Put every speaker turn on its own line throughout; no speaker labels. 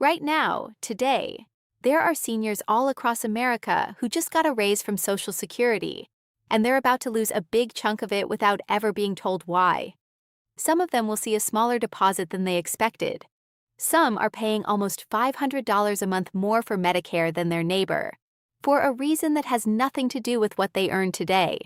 Right now, today, there are seniors all across America who just got a raise from Social Security, and they're about to lose a big chunk of it without ever being told why. Some of them will see a smaller deposit than they expected. Some are paying almost $500 a month more for Medicare than their neighbor, for a reason that has nothing to do with what they earn today.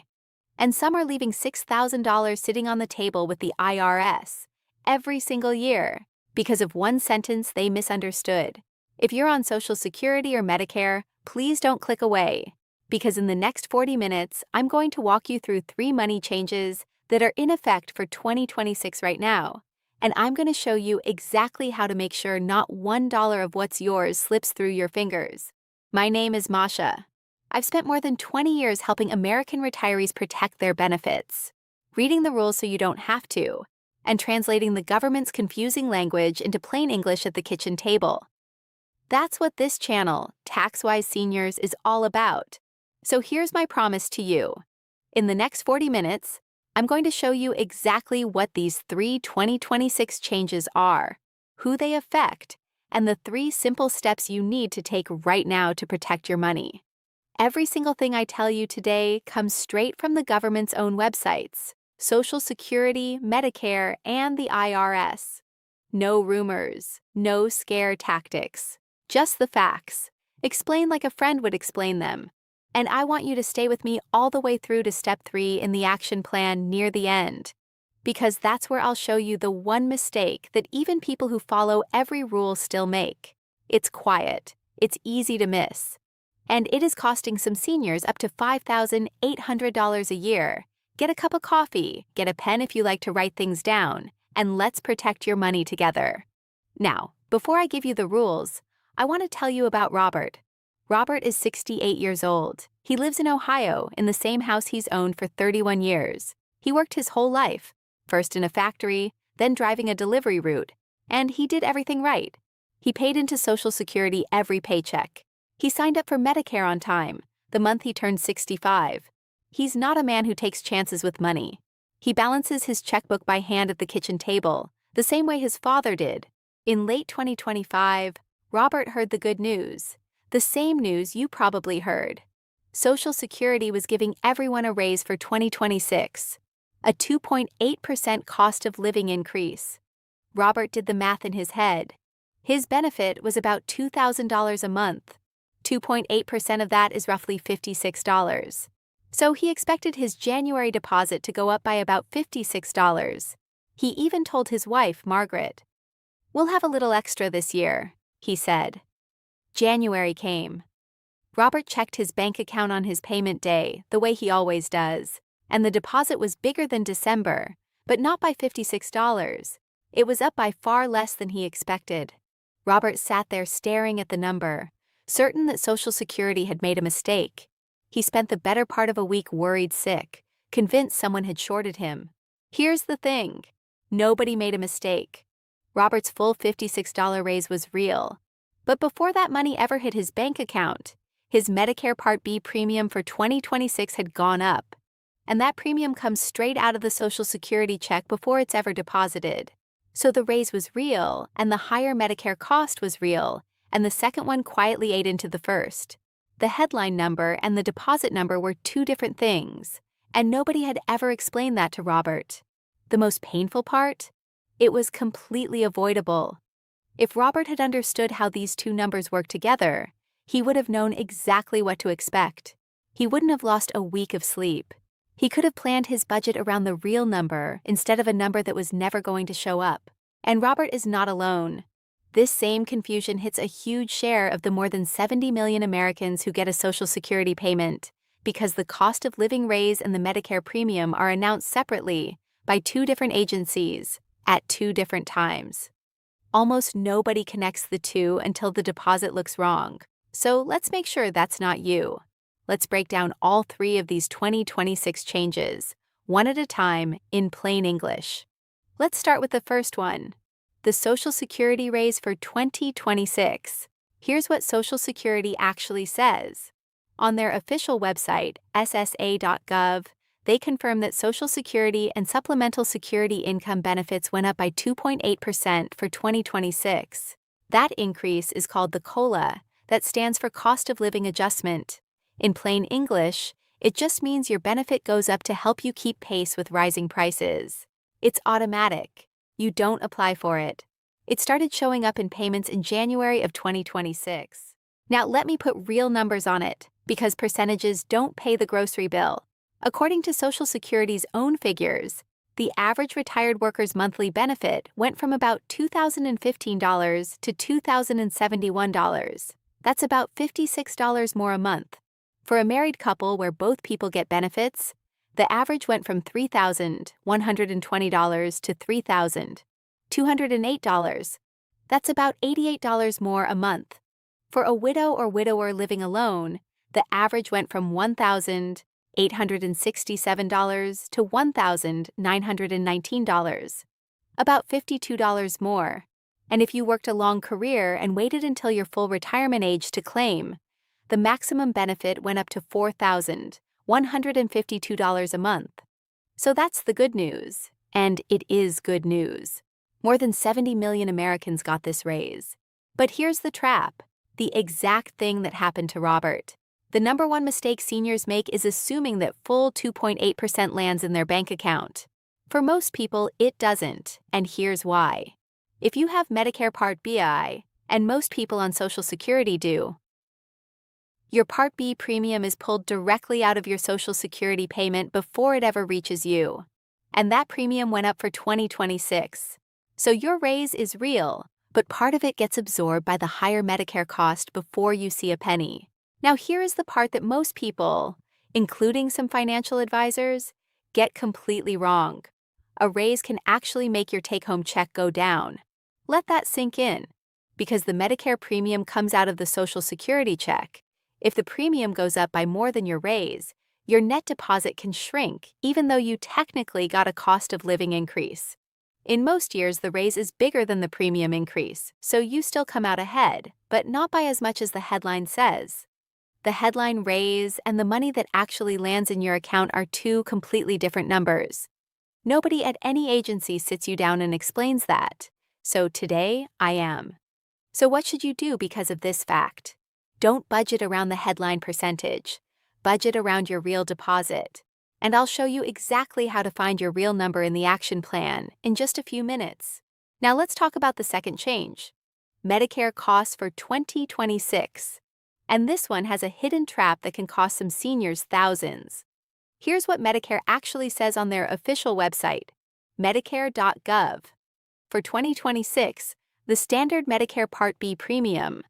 And some are leaving $6,000 sitting on the table with the IRS every single year because of one sentence they misunderstood. If you're on Social Security or Medicare, please don't click away, because in the next 40 minutes, I'm going to walk you through 3 money changes that are in effect for 2026 right now, and I'm going to show you exactly how to make sure not $1 of what's yours slips through your fingers. My name is Masha. I've spent more than 20 years helping American retirees protect their benefits, reading the rules so you don't have to, and translating the government's confusing language into plain English at the kitchen table. That's what this channel, TaxWise Seniors, is all about. So here's my promise to you. In the next 40 minutes, I'm going to show you exactly what these 3 2026 changes are, who they affect, and the 3 simple steps you need to take right now to protect your money. Every single thing I tell you today comes straight from the government's own websites, Social Security, Medicare, and the IRS. No rumors, no scare tactics, just the facts. Explain like a friend would explain them. And I want you to stay with me all the way through to step 3 in the action plan near the end, because that's where I'll show you the one mistake that even people who follow every rule still make. It's quiet, it's easy to miss, and it is costing some seniors up to $5,800 a year. Get a cup of coffee, get a pen if you like to write things down, and let's protect your money together. Now, before I give you the rules, I want to tell you about Robert. Robert is 68 years old. He lives in Ohio in the same house he's owned for 31 years. He worked his whole life, first in a factory, then driving a delivery route, and he did everything right. He paid into Social Security every paycheck. He signed up for Medicare on time, the month he turned 65. He's not a man who takes chances with money. He balances his checkbook by hand at the kitchen table, the same way his father did. In late 2025, Robert heard the good news, the same news you probably heard. Social Security was giving everyone a raise for 2026, a 2.8% cost of living increase. Robert did the math in his head. His benefit was about $2,000 a month. 2.8% of that is roughly $56. So he expected his January deposit to go up by about $56. He even told his wife, Margaret, "We'll have a little extra this year," he said. January came. Robert checked his bank account on his payment day, the way he always does, and the deposit was bigger than December, but not by $56. It was up by far less than he expected. Robert sat there staring at the number, certain that Social Security had made a mistake. He spent the better part of a week worried sick, convinced someone had shorted him. Here's the thing. Nobody made a mistake. Robert's full $56 raise was real. But before that money ever hit his bank account, his Medicare Part B premium for 2026 had gone up. And that premium comes straight out of the Social Security check before it's ever deposited. So the raise was real, and the higher Medicare cost was real, and the second one quietly ate into the first. The headline number and the deposit number were 2 different things, and nobody had ever explained that to Robert. The most painful part? It was completely avoidable. If Robert had understood how these 2 numbers work together, he would have known exactly what to expect. He wouldn't have lost a week of sleep. He could have planned his budget around the real number instead of a number that was never going to show up. And Robert is not alone. This same confusion hits a huge share of the more than 70 million Americans who get a Social Security payment, because the cost of living raise and the Medicare premium are announced separately by 2 different agencies at 2 different times. Almost nobody connects the 2 until the deposit looks wrong. So let's make sure that's not you. Let's break down all 3 of these 2026 changes, one at a time, in plain English. Let's start with the first one. The Social Security raise for 2026. Here's what Social Security actually says. On their official website, ssa.gov, they confirm that Social Security and Supplemental Security income benefits went up by 2.8% for 2026. That increase is called the COLA, that stands for Cost of Living Adjustment. In plain English, it just means your benefit goes up to help you keep pace with rising prices. It's automatic. You don't apply for it. It started showing up in payments in January of 2026. Now let me put real numbers on it, because percentages don't pay the grocery bill. According to Social Security's own figures, the average retired worker's monthly benefit went from about $2,015 to $2,071. That's about $56 more a month. For a married couple where both people get benefits, the average went from $3,120 to $3,208. That's about $88 more a month. For a widow or widower living alone, the average went from $1,867 to $1,919, about $52 more. And if you worked a long career and waited until your full retirement age to claim, the maximum benefit went up to $4,152 a month. So that's the good news, and it is good news. More than 70 million Americans got this raise. But here's the trap, the exact thing that happened to Robert. The number one mistake seniors make is assuming that full 2.8% lands in their bank account. For most people, it doesn't, and here's why. If you have Medicare Part B, and most people on Social Security do, your Part B premium is pulled directly out of your Social Security payment before it ever reaches you. And that premium went up for 2026. So your raise is real, but part of it gets absorbed by the higher Medicare cost before you see a penny. Now here is the part that most people, including some financial advisors, get completely wrong. A raise can actually make your take-home check go down. Let that sink in, because the Medicare premium comes out of the Social Security check. If the premium goes up by more than your raise, your net deposit can shrink even though you technically got a cost of living increase. In most years, the raise is bigger than the premium increase, so you still come out ahead, but not by as much as the headline says. The headline raise and the money that actually lands in your account are two completely different numbers. Nobody at any agency sits you down and explains that. So today, I am. So what should you do because of this fact? Don't budget around the headline percentage. Budget around your real deposit. And I'll show you exactly how to find your real number in the action plan in just a few minutes. Now let's talk about the second change. Medicare costs for 2026. And this one has a hidden trap that can cost some seniors thousands. Here's what Medicare actually says on their official website, medicare.gov. For 2026, the standard Medicare Part B premium,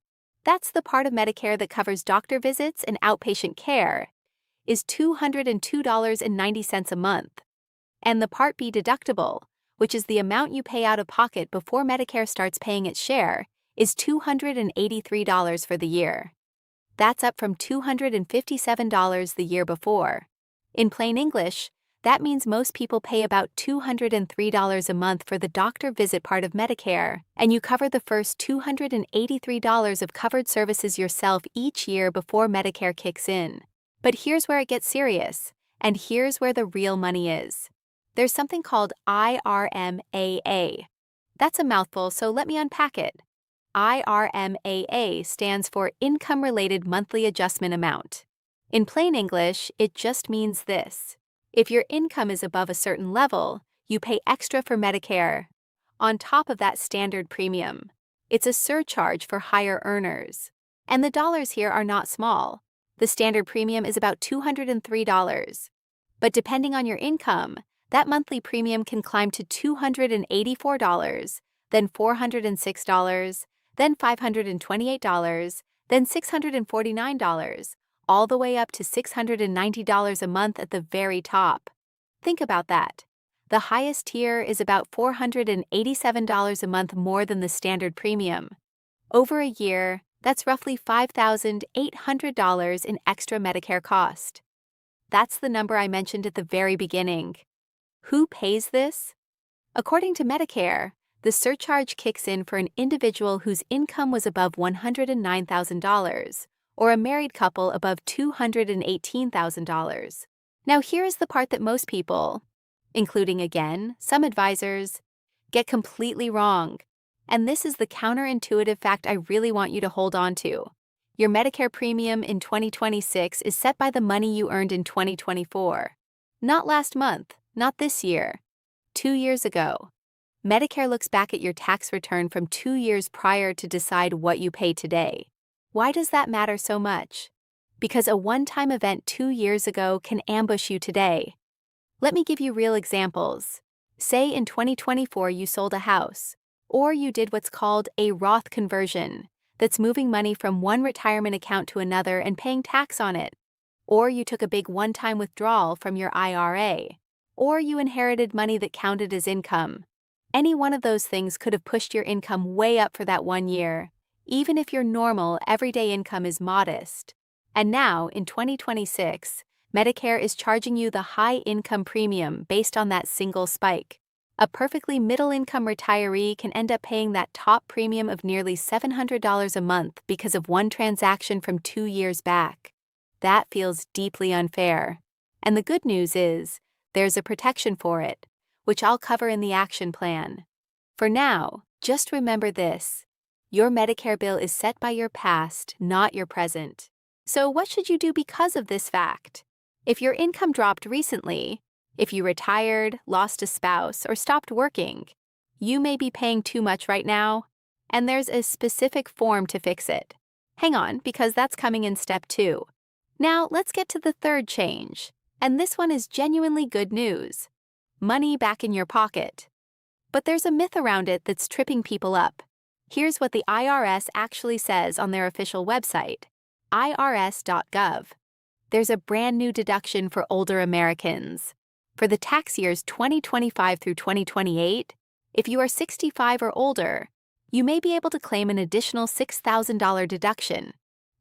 that's the part of Medicare that covers doctor visits and outpatient care, is $202.90 a month. And the Part B deductible, which is the amount you pay out of pocket before Medicare starts paying its share, is $283 for the year. That's up from $257 the year before. In plain English, that means most people pay about $203 a month for the doctor visit part of Medicare, and you cover the first $283 of covered services yourself each year before Medicare kicks in. But here's where it gets serious, and here's where the real money is. There's something called IRMAA. That's a mouthful, so let me unpack it. IRMAA stands for Income-Related Monthly Adjustment Amount. In plain English, it just means this. If your income is above a certain level, you pay extra for Medicare, on top of that standard premium. It's a surcharge for higher earners. And the dollars here are not small. The standard premium is about $203. But depending on your income, that monthly premium can climb to $284, then $406, then $528, then $649, all the way up to $690 a month at the very top. Think about that. The highest tier is about $487 a month more than the standard premium. Over a year, that's roughly $5,800 in extra Medicare cost. That's the number I mentioned at the very beginning. Who pays this? According to Medicare, the surcharge kicks in for an individual whose income was above $109,000, or a married couple above $218,000. Now here is the part that most people, including again some advisors, get completely wrong. And this is the counterintuitive fact I really want you to hold on to. Your Medicare premium in 2026 is set by the money you earned in 2024. Not last month, not this year. 2 years ago. Medicare looks back at your tax return from 2 years prior to decide what you pay today. Why does that matter so much? Because a one-time event 2 years ago can ambush you today. Let me give you real examples. Say in 2024 you sold a house, or you did what's called a Roth conversion, that's moving money from one retirement account to another and paying tax on it. Or you took a big one-time withdrawal from your IRA. Or you inherited money that counted as income. Any one of those things could have pushed your income way up for that 1 year, even if your normal, everyday income is modest. And now, in 2026, Medicare is charging you the high-income premium based on that single spike. A perfectly middle-income retiree can end up paying that top premium of nearly $700 a month because of one transaction from 2 years back. That feels deeply unfair. And the good news is, there's a protection for it, which I'll cover in the action plan. For now, just remember this. Your Medicare bill is set by your past, not your present. So what should you do because of this fact? If your income dropped recently, if you retired, lost a spouse, or stopped working, you may be paying too much right now, and there's a specific form to fix it. Hang on, because that's coming in step 2. Now, let's get to the third change, and this one is genuinely good news. Money back in your pocket. But there's a myth around it that's tripping people up. Here's what the IRS actually says on their official website, irs.gov. There's a brand new deduction for older Americans. For the tax years 2025 through 2028, if you are 65 or older, you may be able to claim an additional $6,000 deduction.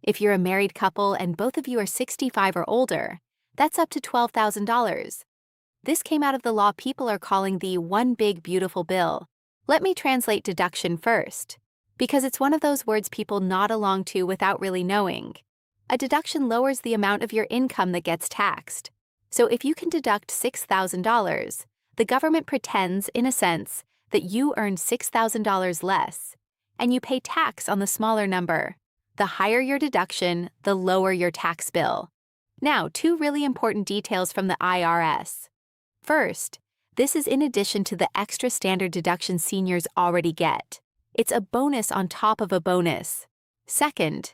If you're a married couple and both of you are 65 or older, that's up to $12,000. This came out of the law people are calling the One Big Beautiful Bill. Let me translate deduction first, because it's one of those words people nod along to without really knowing. A deduction lowers the amount of your income that gets taxed. So if you can deduct $6,000, the government pretends, in a sense, that you earned $6,000 less, and you pay tax on the smaller number. The higher your deduction, the lower your tax bill. Now, 2 really important details from the IRS. First, this is in addition to the extra standard deduction seniors already get. It's a bonus on top of a bonus. Second,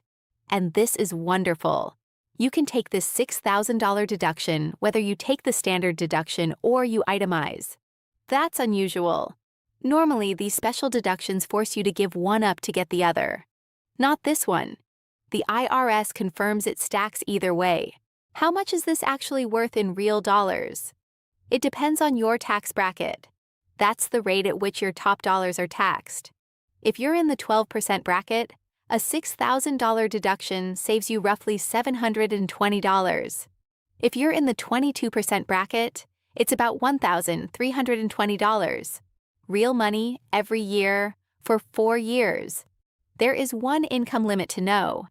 and this is wonderful, you can take this $6,000 deduction whether you take the standard deduction or you itemize. That's unusual. Normally, these special deductions force you to give one up to get the other. Not this one. The IRS confirms it stacks either way. How much is this actually worth in real dollars? It depends on your tax bracket. That's the rate at which your top dollars are taxed. If you're in the 12% bracket, a $6,000 deduction saves you roughly $720. If you're in the 22% bracket, it's about $1,320. Real money every year for 4 years. There is one income limit to know.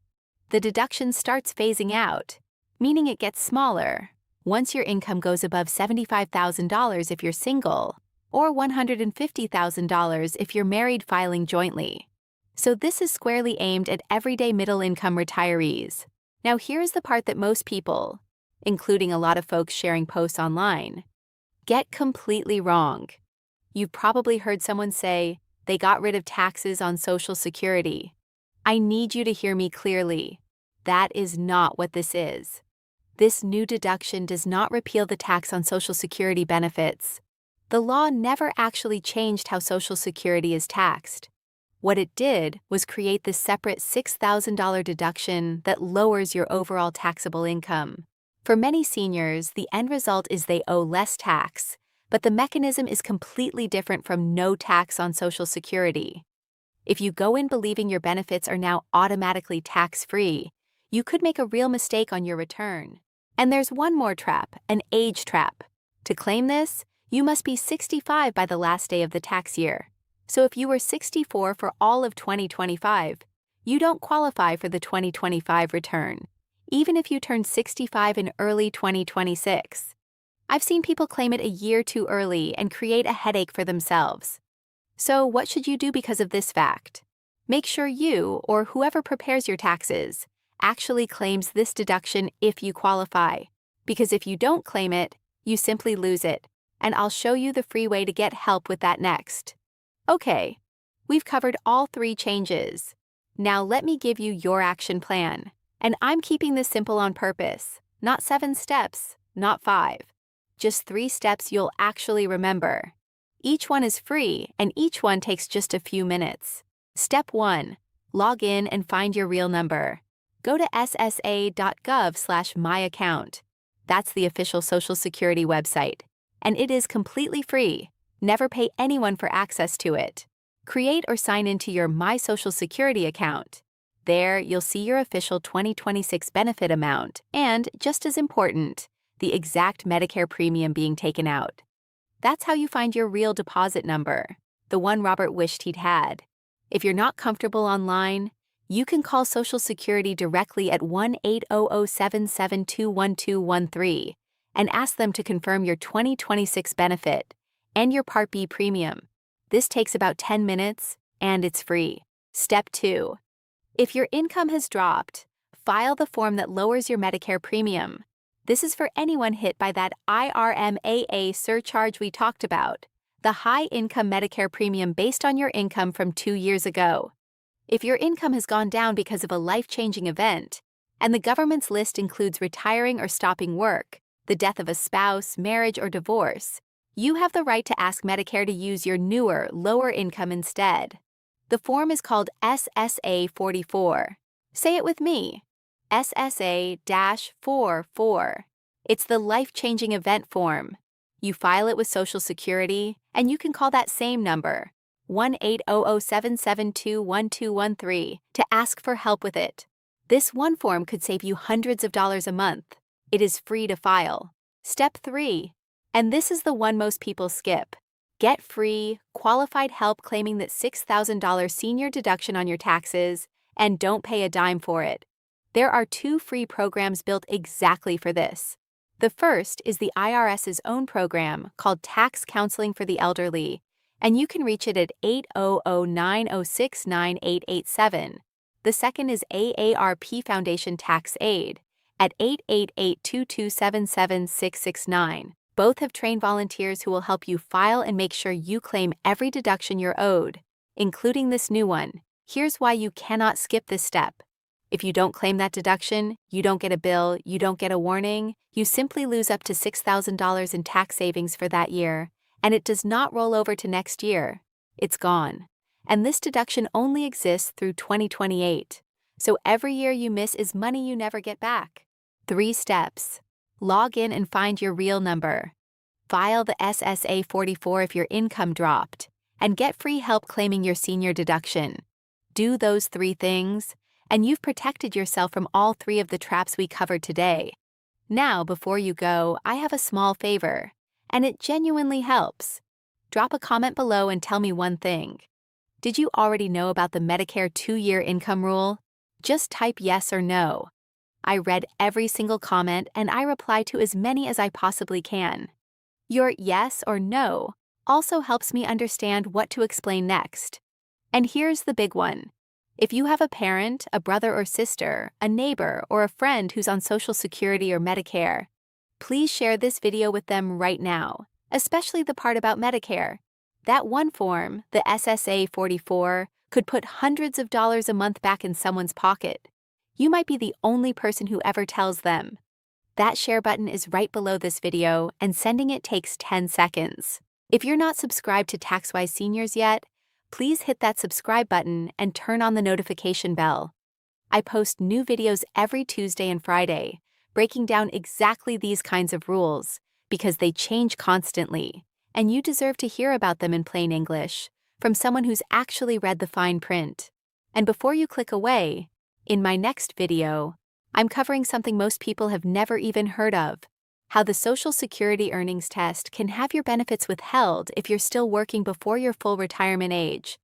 The deduction starts phasing out, meaning it gets smaller once your income goes above $75,000 if you're single, or $150,000 if you're married filing jointly. So this is squarely aimed at everyday middle-income retirees. Now here's the part that most people, including a lot of folks sharing posts online, get completely wrong. You've probably heard someone say, they got rid of taxes on Social Security. I need you to hear me clearly. That is not what this is. This new deduction does not repeal the tax on Social Security benefits. The law never actually changed how Social Security is taxed. What it did was create this separate $6,000 deduction that lowers your overall taxable income. For many seniors, the end result is they owe less tax, but the mechanism is completely different from no tax on Social Security. If you go in believing your benefits are now automatically tax-free, you could make a real mistake on your return. And there's one more trap, an age trap. To claim this, you must be 65 by the last day of the tax year. So if you were 64 for all of 2025, you don't qualify for the 2025 return, even if you turn 65 in early 2026. I've seen people claim it a year too early and create a headache for themselves. So what should you do because of this fact? Make sure you, or whoever prepares your taxes, actually claims this deduction if you qualify. Because if you don't claim it, you simply lose it, and I'll show you the free way to get help with that next. Okay, we've covered all 3 changes. Now let me give you your action plan. And I'm keeping this simple on purpose. Not 7 steps, not 5. Just 3 steps you'll actually remember. Each one is free, and each one takes just a few minutes. Step 1. Log in and find your real number. Go to ssa.gov/myaccount. That's the official Social Security website, and it is completely free. Never pay anyone for access to it. Create or sign into your My Social Security account. There, you'll see your official 2026 benefit amount and, just as important, the exact Medicare premium being taken out. That's how you find your real deposit number, the one Robert wished he'd had. If you're not comfortable online, you can call Social Security directly at 1-800-772-1213 and ask them to confirm your 2026 benefit and your Part B premium. This takes about 10 minutes, and it's free. Step 2. If your income has dropped, file the form that lowers your Medicare premium. This is for anyone hit by that IRMAA surcharge we talked about, the high-income Medicare premium based on your income from 2 years ago. If your income has gone down because of a life-changing event, and the government's list includes retiring or stopping work, the death of a spouse, marriage, or divorce, you have the right to ask Medicare to use your newer, lower income instead. The form is called SSA 44. Say it with me. SSA-44. It's the life-changing event form. You file it with Social Security, and you can call that same number, 1-800-772-1213, to ask for help with it. This one form could save you hundreds of dollars a month. It is free to file. Step 3. And this is the one most people skip. Get free, qualified help claiming that $6,000 senior deduction on your taxes, and don't pay a dime for it. There are 2 free programs built exactly for this. The first is the IRS's own program called Tax Counseling for the Elderly, and you can reach it at 800-906-9887. The second is AARP Foundation Tax Aid at 888-227-7669. Both have trained volunteers who will help you file and make sure you claim every deduction you're owed, including this new one. Here's why you cannot skip this step. If you don't claim that deduction, you don't get a bill, you don't get a warning, you simply lose up to $6,000 in tax savings for that year, and it does not roll over to next year. It's gone. And this deduction only exists through 2028. So every year you miss is money you never get back. 3 steps. Log in and find your real number. File the SSA 44 if your income dropped, and get free help claiming your senior deduction. Do those 3 things, and you've protected yourself from all 3 of the traps we covered today. Now, before you go, I have a small favor, and it genuinely helps. Drop a comment below and tell me one thing. Did you already know about the Medicare 2-year income rule? Just type yes or no. I read every single comment and I reply to as many as I possibly can. Your yes or no also helps me understand what to explain next. And here's the big one. If you have a parent, a brother or sister, a neighbor, or a friend who's on Social Security or Medicare, please share this video with them right now, especially the part about Medicare. That one form, the SSA 44, could put hundreds of dollars a month back in someone's pocket. You might be the only person who ever tells them. That share button is right below this video, and sending it takes 10 seconds. If you're not subscribed to TaxWise Seniors yet, please hit that subscribe button and turn on the notification bell. I post new videos every Tuesday and Friday, breaking down exactly these kinds of rules, because they change constantly, and you deserve to hear about them in plain English, from someone who's actually read the fine print. And before you click away, in my next video, I'm covering something most people have never even heard of: how the Social Security earnings test can have your benefits withheld if you're still working before your full retirement age,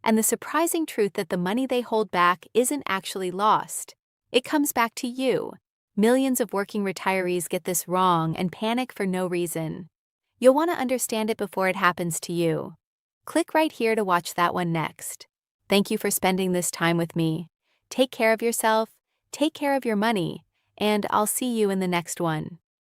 and the surprising truth that the money they hold back isn't actually lost. It comes back to you. Millions of working retirees get this wrong and panic for no reason. You'll want to understand it before it happens to you. Click right here to watch that one next. Thank you for spending this time with me. Take care of yourself, take care of your money, and I'll see you in the next one.